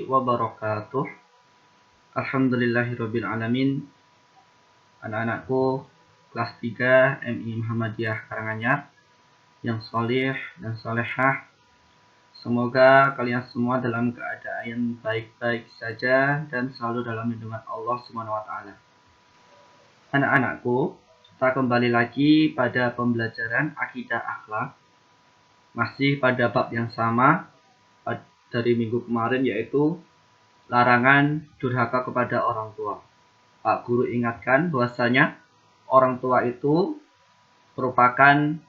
wabarakatuh. Alhamdulillahirabbil alamin. Anak-anakku kelas 3 MI Muhammadiyah Karanganyar yang sholih dan sholehah, semoga kalian semua dalam keadaan baik-baik saja dan selalu dalam lindungan Allah Subhanahu wa taala. Anak-anakku, kita kembali lagi pada pembelajaran akidah akhlak, masih pada bab yang sama dari minggu kemarin, yaitu larangan durhaka kepada orang tua. Pak Guru ingatkan bahwasanya orang tua itu merupakan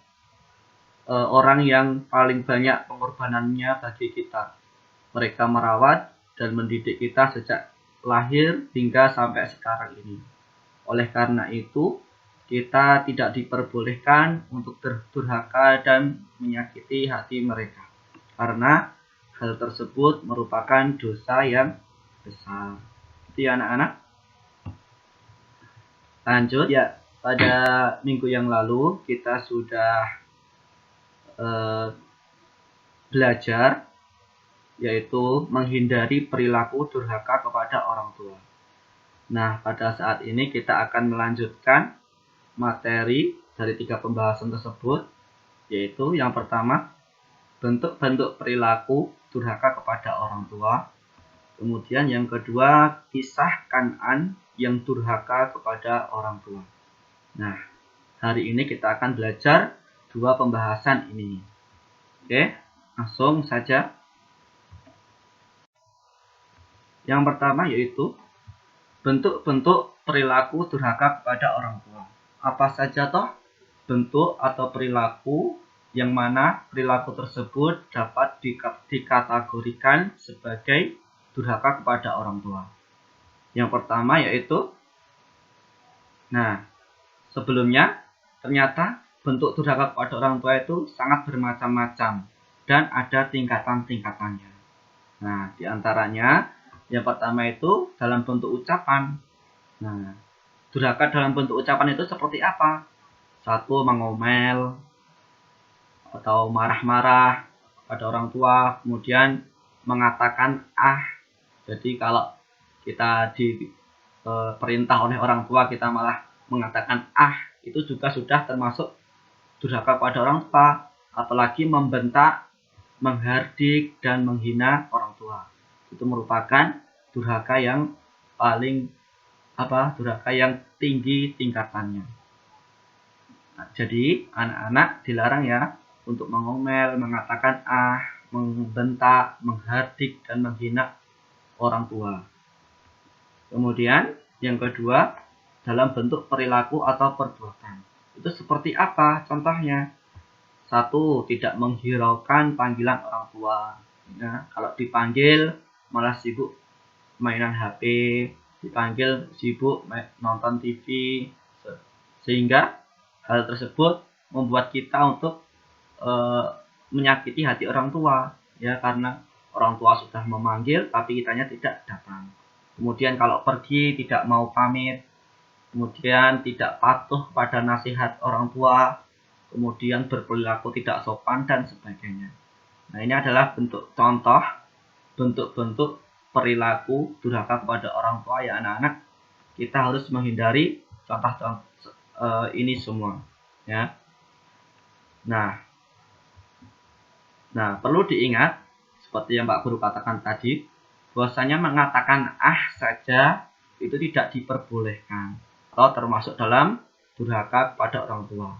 orang yang paling banyak pengorbanannya bagi kita. Mereka merawat dan mendidik kita sejak lahir hingga sampai sekarang ini. Oleh karena itu, kita tidak diperbolehkan untuk durhaka dan menyakiti hati mereka, karena hal tersebut merupakan dosa yang besar. Itu ya anak-anak. Lanjut ya, pada minggu yang lalu kita sudah belajar, yaitu menghindari perilaku durhaka kepada orang tua. Nah, pada saat ini kita akan melanjutkan materi dari 3 pembahasan tersebut, yaitu yang pertama, bentuk-bentuk perilaku durhaka kepada orang tua. Kemudian yang kedua, kisah Kan'an yang durhaka kepada orang tua. Nah, hari ini kita akan belajar 2 pembahasan ini. Oke, langsung saja. Yang pertama yaitu bentuk-bentuk perilaku durhaka kepada orang tua. Apa saja toh bentuk atau perilaku yang mana perilaku tersebut dapat dikategorikan sebagai durhaka kepada orang tua. Yang pertama yaitu, sebelumnya ternyata bentuk durhaka kepada orang tua itu sangat bermacam-macam dan ada tingkatan-tingkatannya. Nah, diantaranya yang pertama itu dalam bentuk ucapan. Nah, durhaka dalam bentuk ucapan itu seperti apa? 1, mengomel atau marah-marah pada orang tua, kemudian mengatakan Jadi kalau kita diperintah oleh orang tua kita malah mengatakan itu juga sudah termasuk durhaka kepada orang tua. Apalagi membentak, menghardik dan menghina orang tua, itu merupakan durhaka yang durhaka yang tinggi tingkatannya. Nah, jadi anak-anak dilarang ya untuk mengomel, mengatakan membentak, menghardik dan menghina orang tua. Kemudian yang kedua, dalam bentuk perilaku atau perbuatan. Itu seperti apa contohnya? 1, tidak menghiraukan panggilan orang tua. Ya, kalau dipanggil malah sibuk mainan HP, dipanggil sibuk nonton TV, sehingga hal tersebut membuat kita untuk menyakiti hati orang tua, ya, karena orang tua sudah memanggil tapi kitanya tidak datang. Kemudian kalau pergi tidak mau pamit, kemudian tidak patuh pada nasihat orang tua, kemudian berperilaku tidak sopan dan sebagainya. Nah, ini adalah bentuk-bentuk perilaku durhaka kepada orang tua ya anak-anak. Kita harus menghindari contoh-contoh ini semua, ya. Nah, perlu diingat seperti yang Pak Guru katakan tadi, bahwasanya mengatakan saja itu tidak diperbolehkan atau termasuk dalam durhaka kepada orang tua.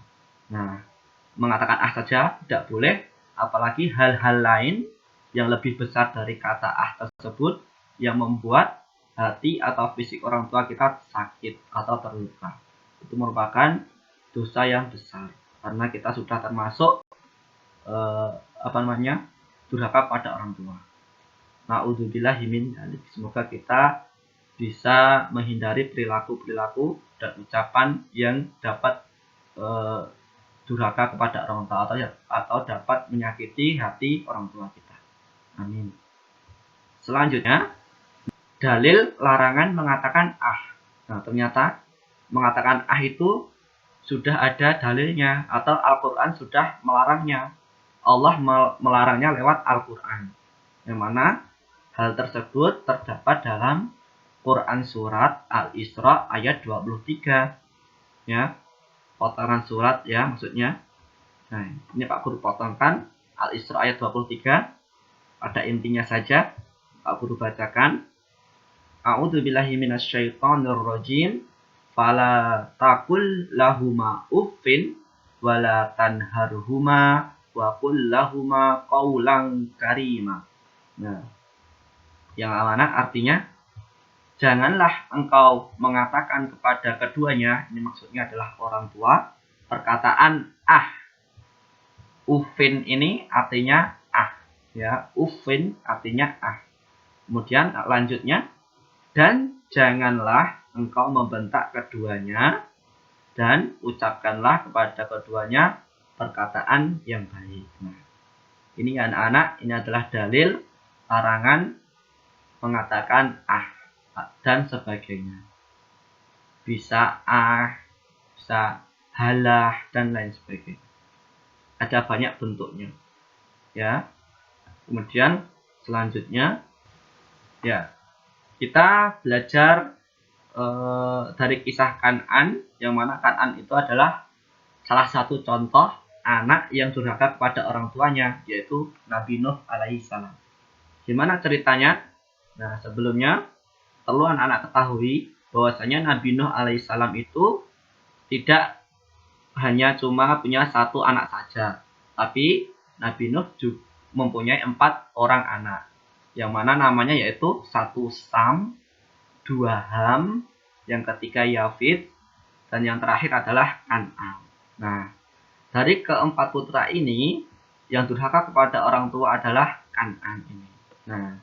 Nah, mengatakan saja tidak boleh, apalagi hal-hal lain yang lebih besar dari kata tersebut yang membuat hati atau fisik orang tua kita sakit atau terluka. Itu merupakan dosa yang besar karena kita sudah termasuk durhaka pada orang tua. Na'udzubillahi min dzalik. Semoga kita bisa menghindari perilaku-perilaku dan ucapan yang dapat durhaka kepada orang tua atau dapat menyakiti hati orang tua kita. Amin. Selanjutnya, dalil larangan mengatakan Nah, ternyata mengatakan itu sudah ada dalilnya atau Al-Quran sudah melarangnya. Allah melarangnya lewat Al-Quran, yang mana Hal tersebut terdapat dalam Quran surat Al-Isra ayat 23. Ya, potongan surat ya maksudnya. Nah, ini Pak Guru potongkan Al-Isra ayat 23. Pada intinya saja Pak Guru bacakan. A'udzubillahi minasyaitonir rajim. Fala taqul lahuma uffin wala tanharhuma wa qul lahuma qaulan karima. Nah, yang mana artinya janganlah engkau mengatakan kepada keduanya, ini maksudnya adalah orang tua, perkataan ah. Uffin ini artinya ah, ya. Uffin artinya ah. Kemudian lanjutnya, dan janganlah engkau membentak keduanya dan ucapkanlah kepada keduanya perkataan yang baik. Nah, ini anak-anak, ini adalah dalil larangan mengatakan ah dan sebagainya. Bisa ah, bisa halah dan lain sebagainya. Ada banyak bentuknya. Ya. Kemudian selanjutnya ya, kita belajar dari kisah Kan'an, yang mana Kan'an itu adalah salah satu contoh anak yang durhaka kepada orang tuanya, yaitu Nabi Nuh alaihissalam. Gimana ceritanya? Nah, sebelumnya perlu anak-anak ketahui bahwasanya Nabi Nuh alaihissalam itu tidak hanya cuma punya satu anak saja, tapi Nabi Nuh juga mempunyai 4 orang anak, yang mana namanya yaitu 1 Sam, 2 Ham, yang ketiga Yafid, dan yang terakhir adalah Kan'an. Nah, dari keempat putra ini yang durhaka kepada orang tua adalah Kan'an ini. Nah,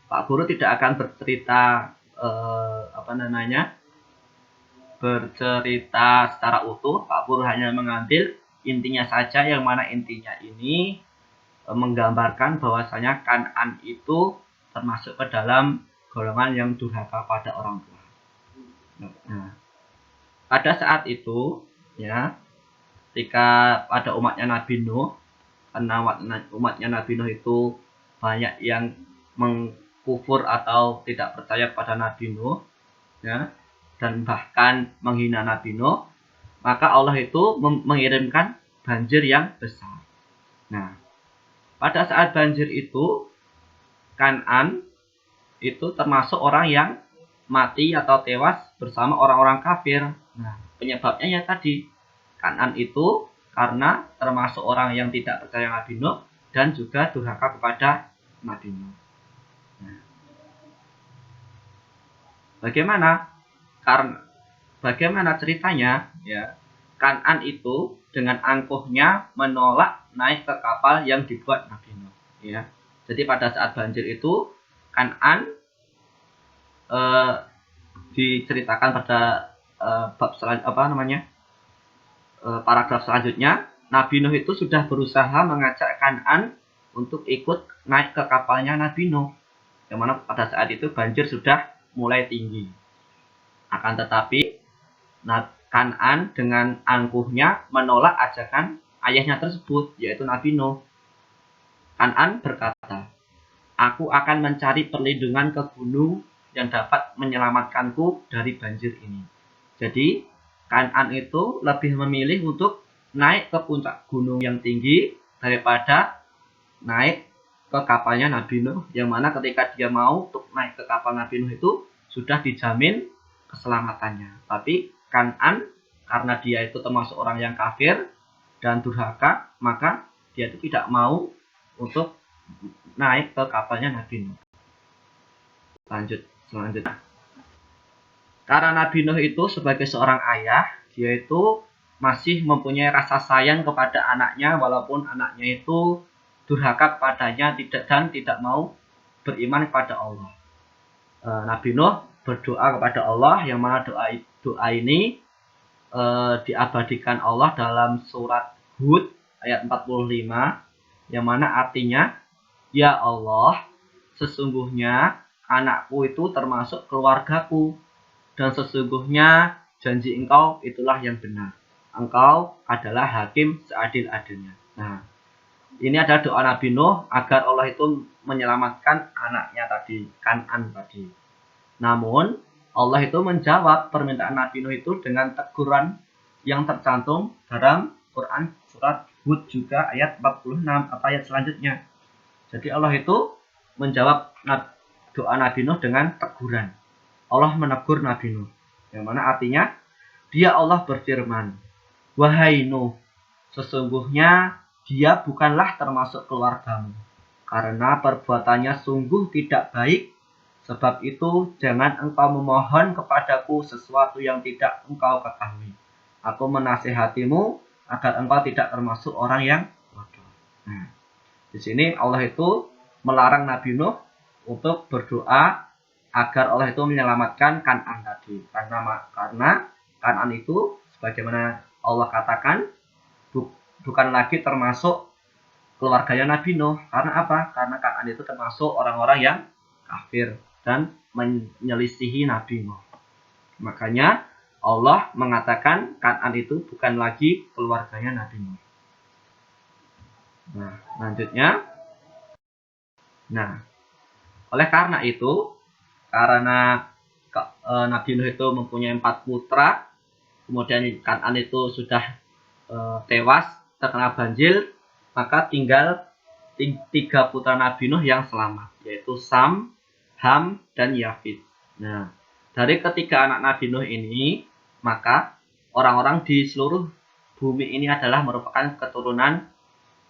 Pak Guru tidak akan bercerita bercerita secara utuh. Pak Guru hanya mengambil intinya saja, yang mana intinya ini menggambarkan bahwasanya Kan'an itu termasuk ke dalam golongan yang durhaka pada orang tua. Nah, pada saat itu ya, ketika pada umatnya Nabi Nuh, karena umatnya Nabi Nuh itu banyak yang mengkufur atau tidak percaya pada Nabi Nuh ya, dan bahkan menghina Nabi Nuh, maka Allah itu mengirimkan banjir yang besar. Nah, pada saat banjir itu, Kan'an itu termasuk orang yang mati atau tewas bersama orang-orang kafir. Nah, penyebabnya ya tadi, Kan'an itu karena termasuk orang yang tidak percaya Nabi Nuh dan juga durhaka kepada Nabi Nuh. Nah, bagaimana ceritanya ya? Kan'an itu dengan angkuhnya menolak naik ke kapal yang dibuat Nabi Nuh ya. Jadi pada saat banjir itu Kan'an diceritakan pada paragraf selanjutnya, Nabi Nuh itu sudah berusaha mengajak Kan'an untuk ikut naik ke kapalnya Nabi Nuh, yang mana pada saat itu banjir sudah mulai tinggi. Akan tetapi Kan'an dengan angkuhnya menolak ajakan ayahnya tersebut, yaitu Nabi Nuh. Kan'an berkata, "Aku akan mencari perlindungan ke gunung yang dapat menyelamatkanku dari banjir ini." Jadi, Kan'an itu lebih memilih untuk naik ke puncak gunung yang tinggi daripada naik ke kapalnya Nabi Nuh, yang mana ketika dia mau untuk naik ke kapal Nabi Nuh itu sudah dijamin keselamatannya. Tapi Kan'an karena dia itu termasuk orang yang kafir dan durhaka, maka dia itu tidak mau untuk naik ke kapalnya Nabi Nuh. Selanjutnya. Karena Nabi Nuh itu sebagai seorang ayah, dia itu masih mempunyai rasa sayang kepada anaknya, walaupun anaknya itu durhaka kepadanya dan tidak mau beriman kepada Allah. Nabi Nuh berdoa kepada Allah, yang mana doa ini diabadikan Allah dalam surat Hud ayat 45, yang mana artinya, "Ya Allah, sesungguhnya anakku itu termasuk keluargaku, dan sesungguhnya janji Engkau itulah yang benar. Engkau adalah hakim seadil-adilnya." Nah, Ini adalah doa Nabi Nuh agar Allah itu menyelamatkan anaknya tadi, Kan'an tadi. Namun, Allah itu menjawab permintaan Nabi Nuh itu dengan teguran yang tercantum dalam Quran surat Hud juga ayat 46 atau ayat selanjutnya. Jadi Allah itu menjawab doa Nabi Nuh dengan teguran. Allah menegur Nabi Nuh. Yang mana artinya, dia Allah berfirman, "Wahai Nuh, sesungguhnya dia bukanlah termasuk keluargamu, karena perbuatannya sungguh tidak baik. Sebab itu, jangan engkau memohon kepadaku sesuatu yang tidak engkau ketahui. Aku menasihatimu agar engkau tidak termasuk orang yang bodoh." Nah, di sini Allah itu melarang Nabi Nuh untuk berdoa agar Allah itu menyelamatkan Kan'an tadi. Karena Kan'an itu, sebagaimana Allah katakan, bukan lagi termasuk keluarganya Nabi Nuh. Karena apa? Karena Kan'an itu termasuk orang-orang yang kafir dan menyelisihi Nabi Nuh. Makanya Allah mengatakan Kan'an itu bukan lagi keluarganya Nabi Nuh. Nah, selanjutnya. Nah, oleh karena itu, karena Nabi Nuh itu mempunyai 4 putra, kemudian Kan'an itu sudah tewas terkena banjir, maka tinggal 3 putra Nabi Nuh yang selamat, yaitu Sam, Ham, dan Yafid. Nah, dari ketiga anak Nabi Nuh ini, maka orang-orang di seluruh bumi ini adalah merupakan keturunan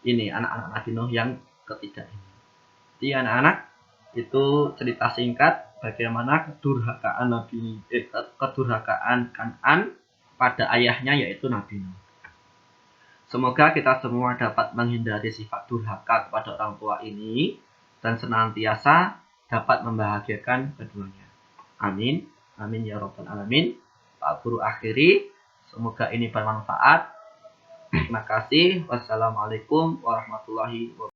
ini, anak-anak Nabi Nuh yang ketiga ini. Jadi anak-anak, itu cerita singkat bagaimana kedurhakaan Kan'an pada ayahnya, yaitu Nabi Nuh. Semoga kita semua dapat menghindari sifat durhaka kepada orang tua ini dan senantiasa dapat membahagiakan keduanya. Amin. Amin ya rabbal alamin. Pak Guru akhiri, semoga ini bermanfaat. Terima kasih. Wassalamualaikum warahmatullahi wabarakatuh.